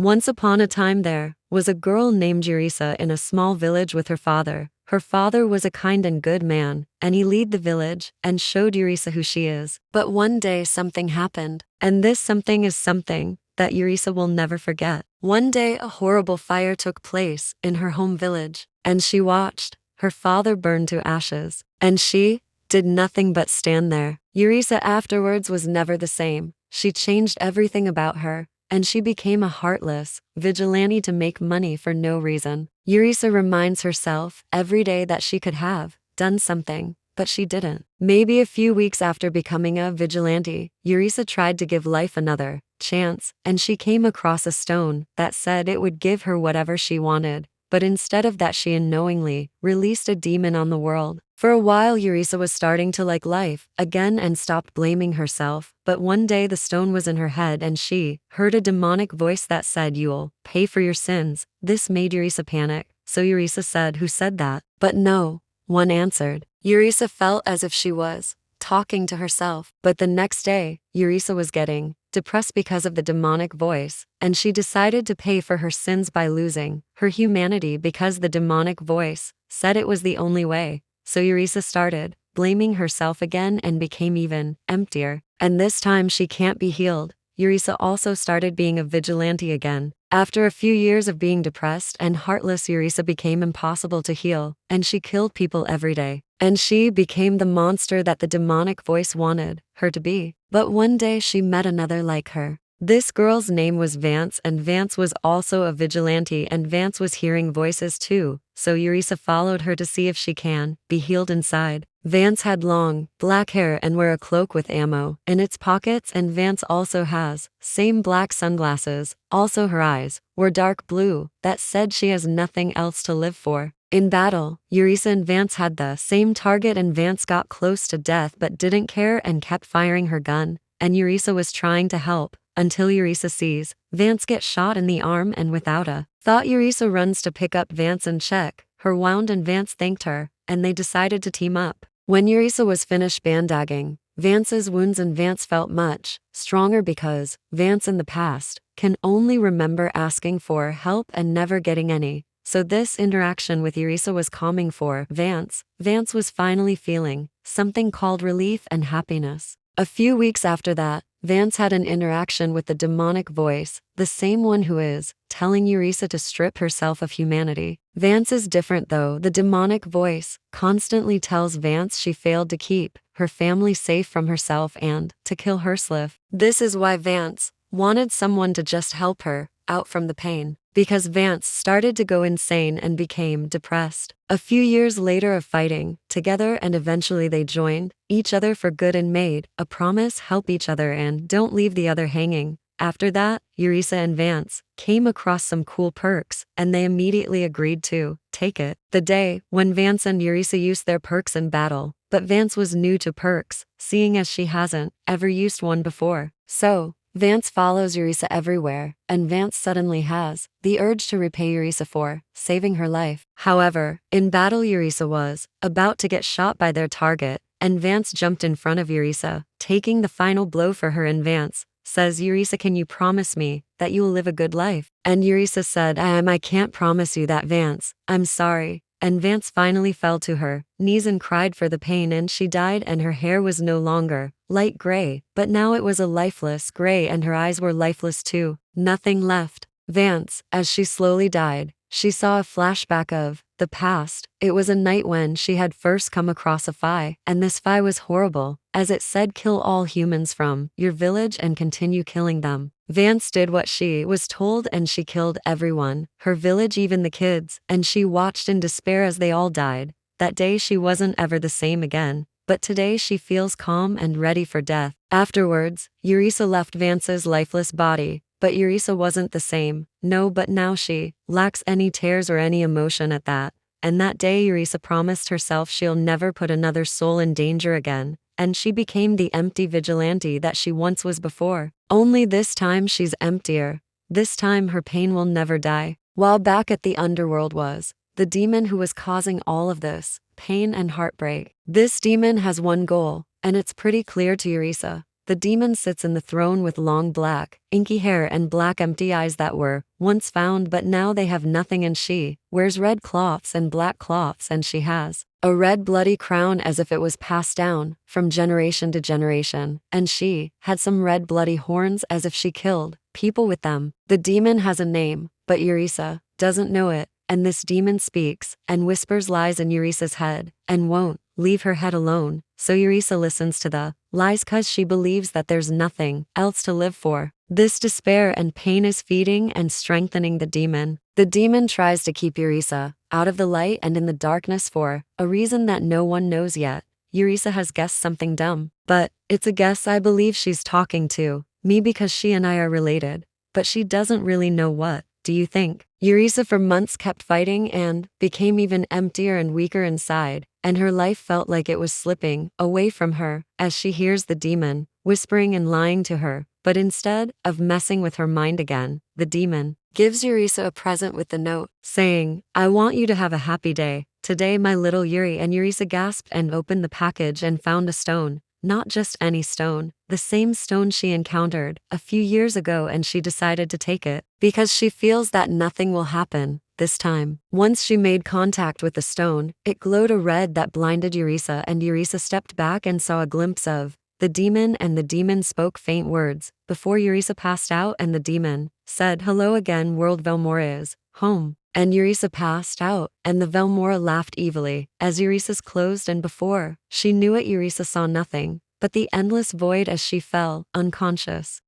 Once upon a time there was a girl named Eureka in a small village with her father. Her father was a kind and good man, and he led the village and showed Eureka who she is. But one day something happened, and this something is something that Eureka will never forget. One day a horrible fire took place in her home village, and she watched her father burn to ashes, and she did nothing but stand there. Eureka afterwards was never the same. She changed everything about her, and she became a heartless vigilante to make money for no reason. Eureka reminds herself every day that she could have done something, but she didn't. Maybe a few weeks after becoming a vigilante, Eureka tried to give life another chance, and she came across a stone that said it would give her whatever she wanted. But instead of that, she unknowingly released a demon on the world. For a while, Eureka was starting to like life again and stopped blaming herself. But one day the stone was in her head and she heard a demonic voice that said, "You'll pay for your sins." This made Eureka panic. So Eureka said, "Who said that?" But no one answered. Eureka felt as if she was talking to herself. But the next day, Eureka was getting depressed because of the demonic voice, and she decided to pay for her sins by losing her humanity because the demonic voice said it was the only way. So Eureka started blaming herself again and became even emptier. And this time she can't be healed. Eureka also started being a vigilante again. After a few years of being depressed and heartless, Eureka became impossible to heal, and she killed people every day. And she became the monster that the demonic voice wanted her to be. But one day she met another like her. This girl's name was Vance, and Vance was also a vigilante, and Vance was hearing voices too. So Eureka followed her to see if she can be healed inside. Vance had long, black hair and wear a cloak with ammo in its pockets, and Vance also has same black sunglasses. Also her eyes were dark blue. That said she has nothing else to live for. In battle, Eureka and Vance had the same target, and Vance got close to death but didn't care and kept firing her gun. And Eureka was trying to help, until Eureka sees Vance get shot in the arm, and without a thought Eureka runs to pick up Vance and check her wound, and Vance thanked her, and they decided to team up. When Eureka was finished bandaging Vance's wounds, and Vance felt much stronger because Vance in the past can only remember asking for help and never getting any. So this interaction with Eureka was calming for Vance. Vance was finally feeling something called relief and happiness. A few weeks after that, Vance had an interaction with the demonic voice, the same one who is telling Eureka to strip herself of humanity. Vance is different though. The demonic voice constantly tells Vance she failed to keep her family safe from herself and to kill herself. This is why Vance wanted someone to just help her out from the pain, because Vance started to go insane and became depressed. A few years later of fighting together, and eventually they joined each other for good and made a promise: help each other and don't leave the other hanging. After that, Eureka and Vance came across some cool perks, and they immediately agreed to take it. The day when Vance and Eureka used their perks in battle, but Vance was new to perks, seeing as she hasn't ever used one before. So Vance follows Eureka everywhere, and Vance suddenly has the urge to repay Eureka for saving her life. However, in battle Eureka was about to get shot by their target, and Vance jumped in front of Eureka, taking the final blow for her, and Vance says, "Eureka, can you promise me that you will live a good life?" And Eureka said, I can't promise you that, Vance. I'm sorry." And Vance finally fell to her knees and cried for the pain, and she died, and her hair was no longer light gray, but now it was a lifeless gray, and her eyes were lifeless too. Nothing left. Vance, as she slowly died, she saw a flashback of the past. It was a night when she had first come across a fly, and this fly was horrible, as it said, "Kill all humans from your village and continue killing them." Vance did what she was told, and she killed everyone, her village, even the kids, and she watched in despair as they all died. That day she wasn't ever the same again, but today she feels calm and ready for death. Afterwards, Eureka left Vance's lifeless body, but Eureka wasn't the same. No, but now she lacks any tears or any emotion at that. And that day Eureka promised herself she'll never put another soul in danger again, and she became the empty vigilante that she once was before. Only this time she's emptier. This time her pain will never die. While back at the underworld was the demon who was causing all of this pain and heartbreak. This demon has one goal, and it's pretty clear to Eureka. The demon sits in the throne with long black, inky hair and black empty eyes that were once found but now they have nothing, and she wears red cloths and black cloths, and she has a red bloody crown as if it was passed down from generation to generation, and she had some red bloody horns as if she killed people with them. The demon has a name, but Eureka doesn't know it, and this demon speaks and whispers lies in Eureca's head and won't leave her head alone, so Eureka listens to the lies cause she believes that there's nothing else to live for. This despair and pain is feeding and strengthening the demon. The demon tries to keep Eureka out of the light and in the darkness for a reason that no one knows yet. Eureka has guessed something dumb, but it's a guess. I believe she's talking to me because she and I are related, but she doesn't really know what. Do you think? Eureka for months kept fighting and became even emptier and weaker inside, and her life felt like it was slipping away from her as she hears the demon whispering and lying to her. But instead of messing with her mind again, the demon gives Eureka a present with the note saying, "I want you to have a happy day today, my little Yuri." And Eureka gasped and opened the package and found a stone. Not just any stone, the same stone she encountered a few years ago, and she decided to take it because she feels that nothing will happen this time. Once she made contact with the stone, it glowed a red that blinded Eureka, and Eureka stepped back and saw a glimpse of the demon, and the demon spoke faint words before Eureka passed out, and the demon said, "Hello again, world. Velmora is home." And Eureka passed out, and the Velmora laughed evilly as Eureka's closed, and before she knew it, Eureka saw nothing but the endless void as she fell unconscious.